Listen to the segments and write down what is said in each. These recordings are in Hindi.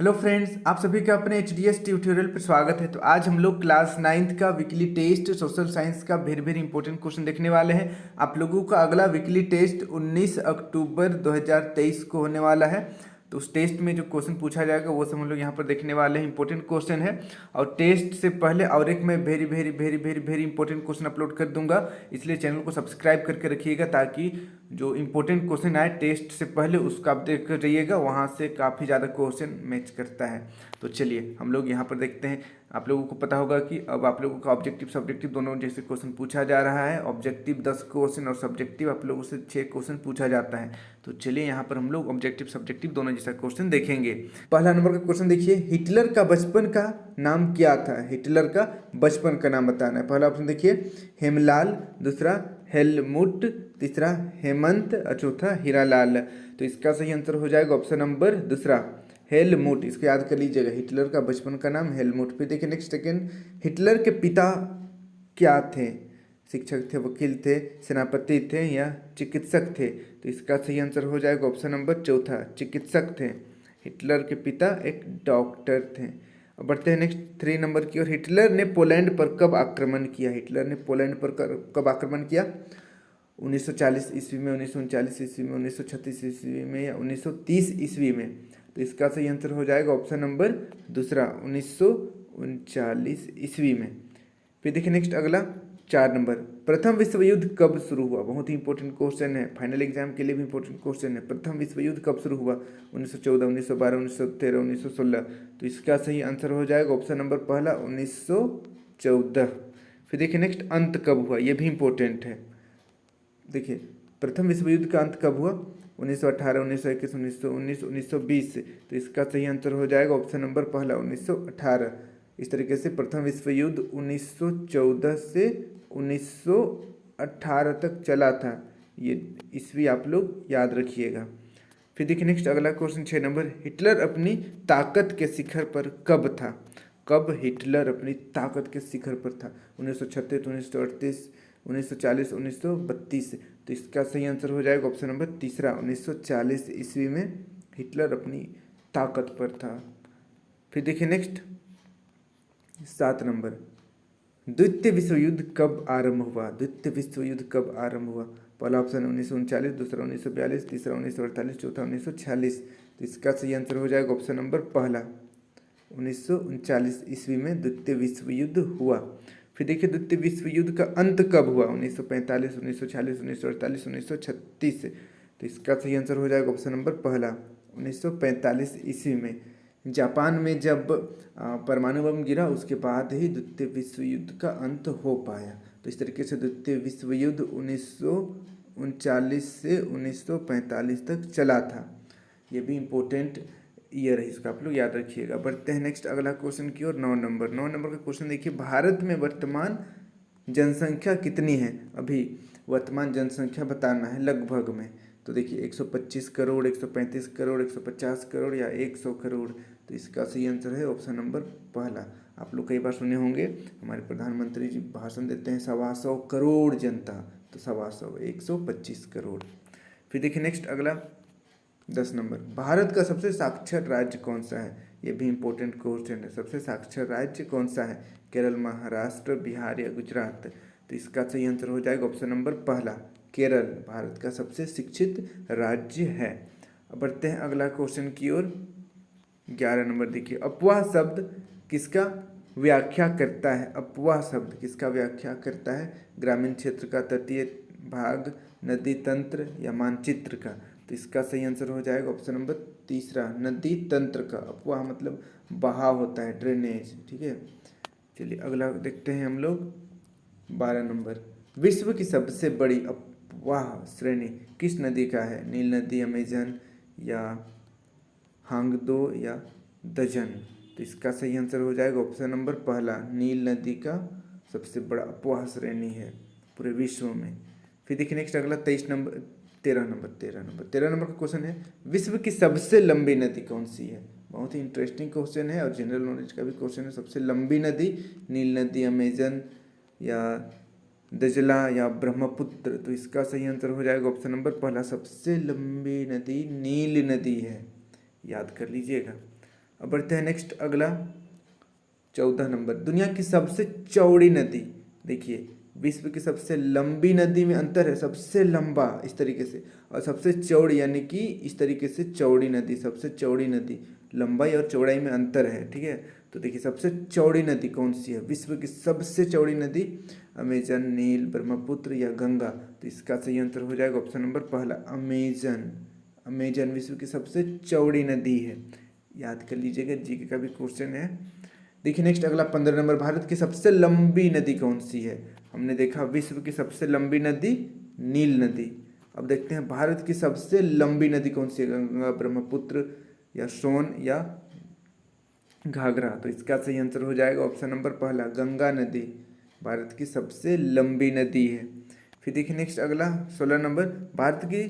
हेलो फ्रेंड्स, आप सभी का अपने एच ट्यूटोरियल पर स्वागत है। तो आज हम लोग क्लास 9th का वीकली टेस्ट सोशल साइंस का वेरी वेरी इंपॉर्टेंट क्वेश्चन देखने वाले हैं। आप लोगों का अगला वीकली टेस्ट 19 अक्टूबर 2023 को होने वाला है। तो उस टेस्ट में जो क्वेश्चन पूछा जाएगा वो सब हम लोग यहाँ पर देखने वाले हैं। इंपॉर्टेंट क्वेश्चन है और टेस्ट से पहले और एक मैं very very very very very important question upload कर दूंगा, इसलिए चैनल को सब्सक्राइब करके रखिएगा ताकि जो इंपॉर्टेंट क्वेश्चन आए टेस्ट से पहले उसका आप देख कर रहिएगा, वहाँ से काफ़ी ज़्यादा क्वेश्चन मैच करता है। तो चलिए हम लोग यहाँ पर देखते हैं। आप लोगों को पता होगा कि अब आप लोगों का ऑब्जेक्टिव सब्जेक्टिव दोनों जैसे क्वेश्चन पूछा जा रहा है। ऑब्जेक्टिव 10 क्वेश्चन और सब्जेक्टिव आप लोगों से 6 क्वेश्चन पूछा जाता है। तो चलिए यहाँ पर हम लोग ऑब्जेक्टिव सब्जेक्टिव दोनों जैसा क्वेश्चन देखेंगे। पहला नंबर का क्वेश्चन देखिए, हिटलर का बचपन का नाम क्या था? हिटलर का बचपन का नाम बताना है। पहला ऑप्शन देखिए हेमलाल, दूसरा हेलमुट, तीसरा हेमंत और चौथा हीरालाल। तो इसका सही आंसर हो जाएगा ऑप्शन नंबर दूसरा हेलमुट। इसको याद कर लीजिएगा, हिटलर का बचपन का नाम हेलमुट। फिर देखिए नेक्स्ट सेकेंड, हिटलर के पिता क्या थे? शिक्षक थे, वकील थे, सेनापति थे या चिकित्सक थे? तो इसका सही आंसर हो जाएगा ऑप्शन नंबर चौथा चिकित्सक थे। हिटलर के पिता एक डॉक्टर थे। अब बढ़ते हैं नेक्स्ट 3 नंबर की ओर। हिटलर ने पोलैंड पर कब आक्रमण किया? हिटलर ने पोलैंड पर कब आक्रमण किया? 1940 ईस्वी में, 1939 ईस्वी में, 1936 ईस्वी में या 1930 ईस्वी में? तो इसका सही आंसर हो जाएगा ऑप्शन नंबर दूसरा 1939 ईस्वी में। फिर देखिए नेक्स्ट अगला 4 नंबर, प्रथम विश्व युद्ध कब शुरू हुआ? बहुत ही इंपॉर्टेंट क्वेश्चन है, फाइनल एग्जाम के लिए भी इंपॉर्टेंट क्वेश्चन है। प्रथम विश्व युद्ध कब शुरू हुआ? 1914, 1912, 1913, 1916? तो इसका सही आंसर हो जाएगा ऑप्शन नंबर पहला 1914। फिर देखिए नेक्स्ट, अंत कब हुआ? ये भी इंपॉर्टेंट है। देखिए प्रथम विश्व युद्ध का अंत कब हुआ? 1918, 1921, 1919, 1920? तो इसका सही आंसर हो जाएगा ऑप्शन नंबर पहला 1918। इस तरीके से प्रथम विश्व युद्ध 1914 से 1918 तक चला था। ये ईस्वी आप लोग याद रखिएगा। फिर देखिए नेक्स्ट अगला क्वेश्चन 6 नंबर, हिटलर अपनी ताकत के शिखर पर कब था? कब हिटलर अपनी ताकत के शिखर पर था? 1936, 1938, 1940, 1932? तो इसका सही आंसर हो जाएगा ऑप्शन नंबर तीसरा 1940 ईस्वी में हिटलर अपनी ताकत पर था। फिर देखिए नेक्स्ट 7 नंबर, द्वितीय विश्व युद्ध कब आरंभ हुआ? द्वितीय विश्व युद्ध कब आरंभ हुआ? पहला ऑप्शन 1939, दूसरा 1942, तीसरा 1948, चौथा 1946? तो इसका सही आंसर हो जाएगा ऑप्शन नंबर पहला 1939 ईस्वी में द्वितीय विश्व युद्ध हुआ। फिर देखिए द्वितीय विश्व युद्ध का अंत कब हुआ? 1945, 1946, 1948, 1936? तो इसका सही आंसर हो जाएगा ऑप्शन नंबर पहला 1945 ईस्वी में। जापान में जब परमाणु बम गिरा उसके बाद ही द्वितीय विश्व युद्ध का अंत हो पाया। तो इस तरीके से द्वितीय विश्व युद्ध 1939 से 1945 तक चला था। ये भी इम्पोर्टेंट ईयर है, इसका आप लोग याद रखिएगा। बढ़ते हैं नेक्स्ट अगला क्वेश्चन की ओर। 9 नंबर का क्वेश्चन देखिए, भारत में वर्तमान जनसंख्या कितनी है? अभी वर्तमान जनसंख्या बताना है लगभग में। तो देखिए 125 करोड़, 135 करोड़, 150 करोड़ या 100 करोड़? तो इसका सही आंसर है ऑप्शन नंबर पहला। आप लोग कई बार सुने होंगे हमारे प्रधानमंत्री जी भाषण देते हैं 125 करोड़ जनता, तो 125 125 करोड़। फिर देखिए नेक्स्ट अगला 10 नंबर, भारत का सबसे साक्षर राज्य कौन सा है? ये भी इंपॉर्टेंट क्वेश्चन है। सबसे साक्षर राज्य कौन सा है? केरल, महाराष्ट्र, बिहार या गुजरात? तो इसका सही आंसर हो जाएगा ऑप्शन नंबर पहला केरल भारत का सबसे शिक्षित राज्य है। अब बढ़ते हैं अगला क्वेश्चन की ओर। 11 नंबर देखिए, अफवाह शब्द किसका व्याख्या करता है? अफवाह शब्द किसका व्याख्या करता है? ग्रामीण क्षेत्र का, तटीय भाग, नदी तंत्र या मानचित्र का? तो इसका सही आंसर हो जाएगा ऑप्शन नंबर तीसरा नदी तंत्र का। अफवाह मतलब बहाव होता है, ड्रेनेज। ठीक है, चलिए अगला देखते हैं हम लोग। 12 नंबर, विश्व की सबसे बड़ी अफवाह श्रेणी किस नदी का है? नील नदी, अमेजन या हांगदो या दजन? तो इसका सही आंसर हो जाएगा ऑप्शन नंबर पहला नील नदी का सबसे बड़ा अफवाह श्रेणी है पूरे विश्व में। फिर देखिए नेक्स्ट अगला 13 नंबर का क्वेश्चन है, विश्व की सबसे लंबी नदी कौन सी है? बहुत ही इंटरेस्टिंग क्वेश्चन है और जनरल नॉलेज का भी क्वेश्चन है। सबसे लंबी नदी नील नदी, अमेजन या दजला या ब्रह्मपुत्र? तो इसका सही आंसर हो जाएगा ऑप्शन नंबर पहला सबसे लंबी नदी नील नदी है, याद कर लीजिएगा। अब बढ़ते हैं नेक्स्ट अगला 14 नंबर, दुनिया की सबसे चौड़ी नदी। देखिए विश्व की सबसे लंबी नदी में अंतर है, सबसे लंबा इस तरीके से, और सबसे चौड़ी यानी कि इस तरीके से चौड़ी नदी, सबसे चौड़ी नदी, लंबाई और चौड़ाई में अंतर है, ठीक है। तो देखिए सबसे चौड़ी नदी कौन सी है, विश्व की सबसे चौड़ी नदी, अमेजन, नील, ब्रह्मपुत्र या गंगा। तो इसका सही आंसर हो जाएगा ऑप्शन नंबर पहला, अमेजन। अमेजन विश्व की सबसे चौड़ी नदी है, याद कर लीजिएगा, जीके का भी क्वेश्चन है। देखिए नेक्स्ट अगला 15 नंबर, भारत की सबसे लंबी नदी कौन सी है। हमने देखा विश्व की सबसे लंबी नदी नील नदी, अब देखते हैं भारत की सबसे लंबी नदी कौन सी है, गंगा, ब्रह्मपुत्र या सोन या घाघरा। तो इसका सही आंसर हो जाएगा ऑप्शन नंबर पहला, गंगा नदी भारत की सबसे लंबी नदी है। फिर देखिए नेक्स्ट अगला 16 नंबर, भारत की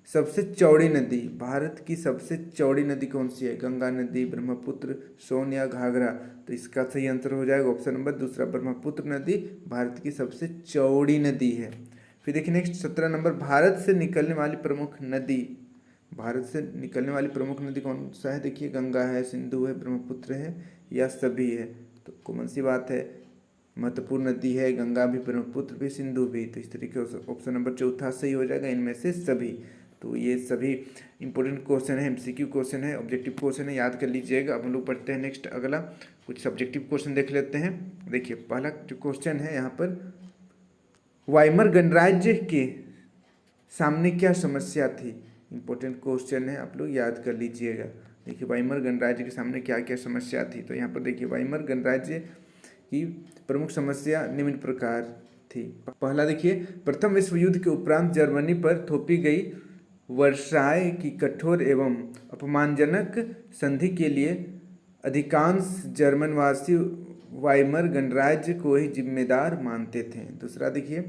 सबसे चौड़ी नदी, भारत की सबसे चौड़ी नदी कौन सी है, गंगा नदी, ब्रह्मपुत्र, सोन या घाघरा। तो इसका सही आंसर हो जाएगा ऑप्शन नंबर दूसरा, ब्रह्मपुत्र नदी भारत की सबसे चौड़ी नदी है। फिर देखिए नेक्स्ट 17 नंबर, भारत से निकलने वाली प्रमुख नदी, भारत से निकलने वाली प्रमुख नदी कौन सा है। देखिए गंगा है, सिंधु है, ब्रह्मपुत्र है या सभी है। तो कॉमन सी बात है, महत्वपूर्ण नदी है, गंगा भी, ब्रह्मपुत्र भी, सिंधु भी। तो इस तरीके से ऑप्शन नंबर चौथा सही हो जाएगा, इनमें से सभी। तो ये सभी इंपॉर्टेंट क्वेश्चन है, एमसीक्यू क्वेश्चन है, ऑब्जेक्टिव क्वेश्चन है, याद कर लीजिएगा। अब हम लोग पढ़ते हैं नेक्स्ट अगला कुछ सब्जेक्टिव क्वेश्चन देख लेते हैं। देखिए पहला जो क्वेश्चन है यहाँ पर, वाइमर गणराज्य के सामने क्या समस्या थी। इंपॉर्टेंट क्वेश्चन है, आप लोग याद कर लीजिएगा। देखिए वाइमर गणराज्य के सामने क्या क्या समस्या थी। तो यहाँ पर देखिए वाइमर गणराज्य की प्रमुख समस्या निम्न प्रकार थी। पहला देखिए, प्रथम विश्व युद्ध के उपरांत जर्मनी पर थोपी गई वर्साय की कठोर एवं अपमानजनक संधि के लिए अधिकांश जर्मनवासी वाइमर गणराज्य को ही जिम्मेदार मानते थे। दूसरा देखिए,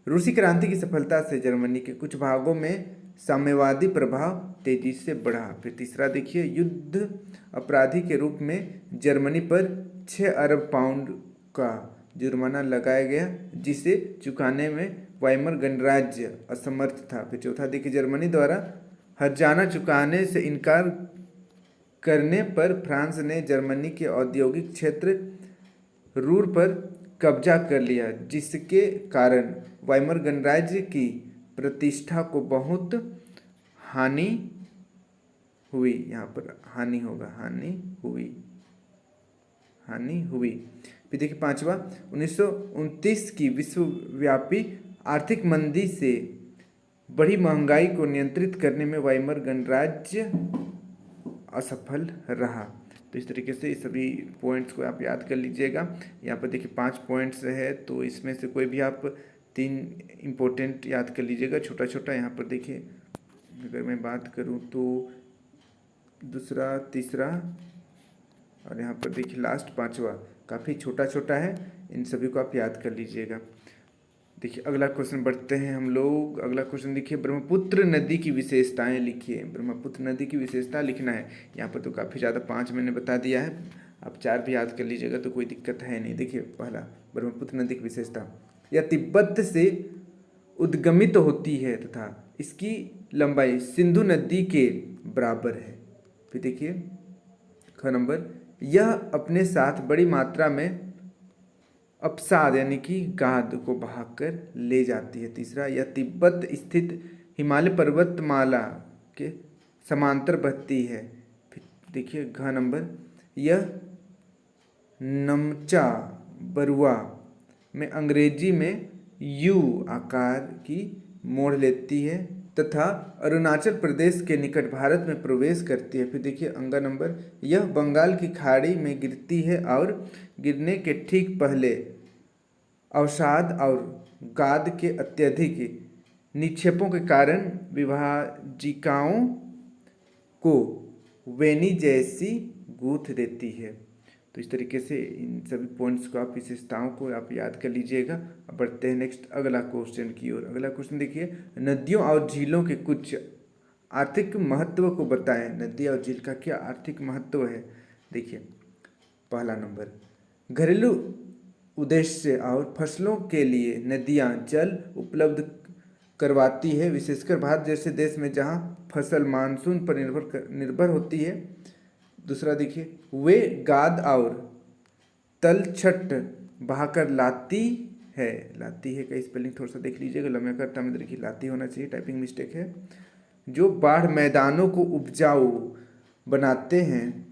रूसी क्रांति की सफलता से जर्मनी के कुछ भागों में साम्यवादी प्रभाव तेजी से बढ़ा। फिर तीसरा देखिए, युद्ध अपराधी के रूप में जर्मनी पर 6 अरब पाउंड का जुर्माना लगाया गया, जिसे चुकाने में वाइमर गणराज्य असमर्थ था। फिर चौथा देखिए, जर्मनी द्वारा हर्जाना चुकाने से इनकार करने पर फ्रांस ने जर्मनी के औद्योगिक क्षेत्र रूर पर कब्जा कर लिया, जिसके कारण वाइमर गणराज्य की प्रतिष्ठा को बहुत हानि हुई। यहाँ पर हानि होगा, हानि हुई। फिर देखिए पांचवा, 1929 की विश्वव्यापी आर्थिक मंदी से बड़ी महंगाई को नियंत्रित करने में वाइमर गणराज्य असफल रहा। तो इस तरीके से सभी पॉइंट्स को आप याद कर लीजिएगा। यहाँ पर देखिए 5 पॉइंट्स है, तो इसमें से कोई भी आप 3 इम्पोर्टेंट याद कर लीजिएगा, छोटा छोटा। यहाँ पर देखिए अगर मैं बात करूँ तो दूसरा, तीसरा और यहाँ पर देखिए लास्ट 5वां काफ़ी छोटा छोटा है, इन सभी को आप याद कर लीजिएगा। देखिए अगला क्वेश्चन बढ़ते हैं हम लोग। अगला क्वेश्चन देखिए, ब्रह्मपुत्र नदी की विशेषताएं लिखिए। ब्रह्मपुत्र नदी की विशेषता लिखना है। यहाँ पर तो काफ़ी ज़्यादा 5 मैंने बता दिया है, आप 4 भी याद कर लीजिएगा तो कोई दिक्कत है नहीं। देखिए पहला, ब्रह्मपुत्र नदी की विशेषता, यह तिब्बत से उद्गमित होती है तथा इसकी लंबाई सिंधु नदी के बराबर है। फिर देखिए ख नंबर, यह अपने साथ बड़ी मात्रा में अपसाद यानी कि गाद को बहाकर ले जाती है। तीसरा, यह तिब्बत स्थित हिमालय पर्वतमाला के समांतर बहती है। फिर देखिए घ नंबर, यह नमचा बरुआ में अंग्रेजी में यू आकार की मोड़ लेती है तथा अरुणाचल प्रदेश के निकट भारत में प्रवेश करती है। फिर देखिए अंगा नंबर, यह बंगाल की खाड़ी में गिरती है और गिरने के ठीक पहले अवसाद और गाद के अत्यधिक निक्षेपों के कारण विभाजिकाओं को वेनी जैसी गूंथ देती है। तो इस तरीके से इन सभी पॉइंट्स को आप, विशेषताओं को आप याद कर लीजिएगा। अब बढ़ते हैं नेक्स्ट अगला क्वेश्चन की ओर। अगला क्वेश्चन देखिए, नदियों और झीलों के कुछ आर्थिक महत्व को बताएं। नदी और झील का क्या आर्थिक महत्व है। देखिए पहला नंबर, घरेलू उद्देश्य और फसलों के लिए नदियाँ जल उपलब्ध करवाती है, विशेषकर भारत जैसे देश में जहाँ फसल मानसून पर निर्भर होती है। दूसरा देखिए, वे गाद और तलछट बहाकर लाती है। लाती है का स्पेलिंग थोड़ा सा देख लीजिएगा, लम्बे करता में देखिए लाती होना चाहिए, टाइपिंग मिस्टेक है। जो बाढ़ मैदानों को उपजाऊ बनाते हैं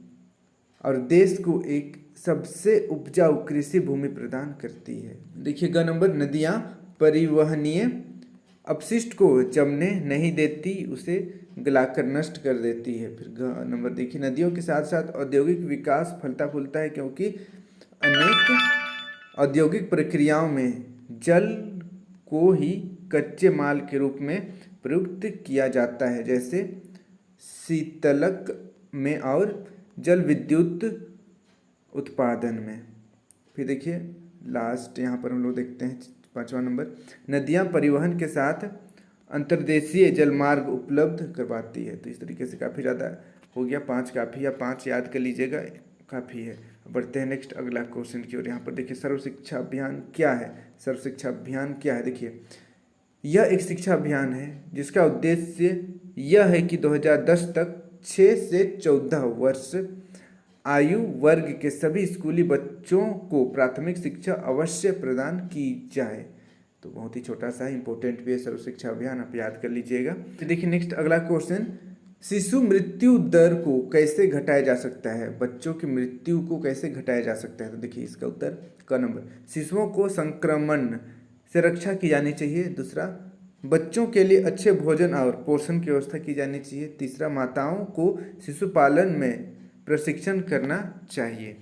और देश को एक सबसे उपजाऊ कृषि भूमि प्रदान करती है। देखिए ग नंबर, नदियाँ परिवहनीय अपशिष्ट को जमने नहीं देती, उसे गलाकर नष्ट कर देती है। फिर ग नंबर देखिए, नदियों के साथ साथ औद्योगिक विकास फलता फूलता है, क्योंकि अनेक औद्योगिक प्रक्रियाओं में जल को ही कच्चे माल के रूप में प्रयुक्त किया जाता है, जैसे शीतलक में और जल विद्युत उत्पादन में। फिर देखिए लास्ट यहाँ पर हम लोग देखते हैं 5वां नंबर, नदियाँ परिवहन के साथ अंतर्देशीय जलमार्ग उपलब्ध करवाती है। तो इस तरीके से काफ़ी ज़्यादा हो गया, 5 काफ़ी, या 5 याद कर लीजिएगा, काफ़ी है। बढ़ते हैं नेक्स्ट अगला क्वेश्चन की ओर। यहाँ पर देखिए, सर्व शिक्षा अभियान क्या है? सर्व शिक्षा अभियान क्या है? देखिए, यह एक शिक्षा अभियान है जिसका उद्देश्य यह है कि 2010 तक 6 से 14 वर्ष आयु वर्ग के सभी स्कूली बच्चों को प्राथमिक शिक्षा अवश्य प्रदान की जाए। तो बहुत ही छोटा सा इंपॉर्टेंट भी है सर्व शिक्षा अभियान, आप याद कर लीजिएगा। तो देखिए नेक्स्ट अगला क्वेश्चन, शिशु मृत्यु दर को कैसे घटाया जा सकता है? बच्चों की मृत्यु को कैसे घटाया जा सकता है? तो देखिए इसका उत्तर क नंबर, शिशुओं को संक्रमण से रक्षा की जानी चाहिए। दूसरा, बच्चों के लिए अच्छे भोजन और पोषण की व्यवस्था की जानी चाहिए। तीसरा, माताओं को शिशु पालन में प्रशिक्षण करना चाहिए।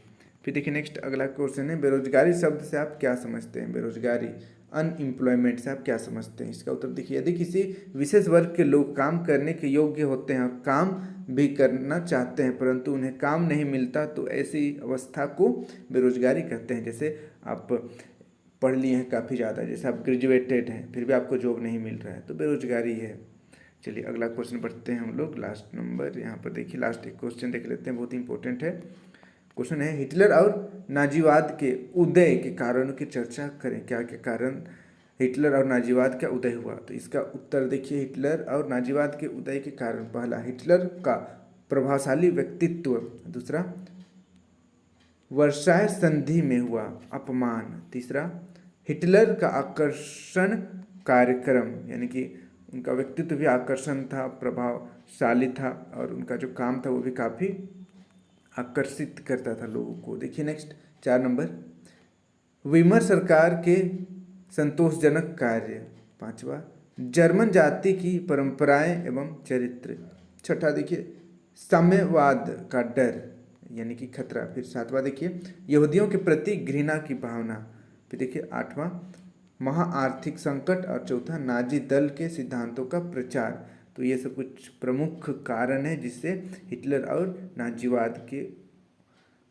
फिर देखिए नेक्स्ट अगला क्वेश्चन है, बेरोजगारी शब्द से आप क्या समझते हैं? बेरोजगारी, अनएम्प्लॉयमेंट से आप क्या समझते हैं? इसका उत्तर देखिए, यदि किसी विशेष वर्ग के लोग काम करने के योग्य होते हैं और काम भी करना चाहते हैं परंतु उन्हें काम नहीं मिलता, तो ऐसी अवस्था को बेरोजगारी कहते हैं। जैसे आप पढ़ लिए हैं काफ़ी ज़्यादा, जैसे आप ग्रेजुएटेड हैं फिर भी आपको जॉब नहीं मिल रहा है, तो बेरोजगारी है। चलिए अगला क्वेश्चन पढ़ते हैं हम लोग, लास्ट नंबर। यहाँ पर देखिए लास्ट एक क्वेश्चन देख लेते हैं, बहुत ही इंपॉर्टेंट है। क्वेश्चन है, हिटलर और नाजीवाद के उदय के कारणों की चर्चा करें। क्या क्या कारण हिटलर और नाजीवाद का उदय हुआ? तो इसका उत्तर देखिए, हिटलर और नाजीवाद के उदय के कारण, पहला हिटलर का प्रभावशाली व्यक्तित्व। दूसरा, वर्साय संधि में हुआ अपमान। तीसरा, हिटलर का आकर्षण कार्यक्रम, यानी कि उनका व्यक्तित्व भी आकर्षण था, प्रभावशाली था और उनका जो काम था वो भी काफ़ी आकर्षित करता था लोगों को। देखिए नेक्स्ट 4 नंबर, वीमर सरकार के संतोषजनक कार्य। 5वां, जर्मन जाति की परंपराएं एवं चरित्र। 6ठा देखिए, साम्यवाद का डर यानी कि खतरा। फिर 7वां देखिए, यहूदियों के प्रति घृणा की भावना। फिर देखिए 8वां, महाआर्थिक संकट और चौथा, नाजी दल के सिद्धांतों का प्रचार। तो ये सब कुछ प्रमुख कारण है जिससे हिटलर और नाजीवाद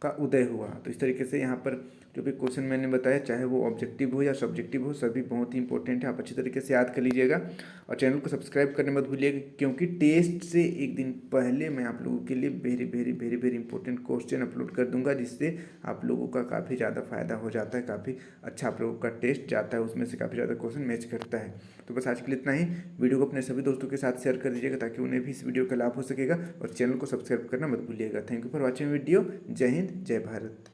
का उदय हुआ। तो इस तरीके से यहाँ पर जो भी क्वेश्चन मैंने बताया, चाहे वो ऑब्जेक्टिव हो या सब्जेक्टिव हो, सभी बहुत ही इंपॉर्टेंट है, आप अच्छी तरीके से याद कर लीजिएगा। और चैनल को सब्सक्राइब करने मत भूलिएगा, क्योंकि टेस्ट से एक दिन पहले मैं आप लोगों के लिए very very very very important question upload कर दूंगा, जिससे आप लोगों का काफ़ी ज़्यादा फायदा हो जाता है, काफ़ी अच्छा आप लोगों का टेस्ट जाता है, उसमें से काफ़ी ज़्यादा क्वेश्चन मैच करता है। तो बस आज के लिए इतना ही। वीडियो को अपने सभी दोस्तों के साथ शेयर कर दीजिएगा ताकि उन्हें भी इस वीडियो का लाभ हो सकेगा, और चैनल को सब्सक्राइब करना मत भूलिएगा। Thank you for watching video. जय हिंद, जय भारत।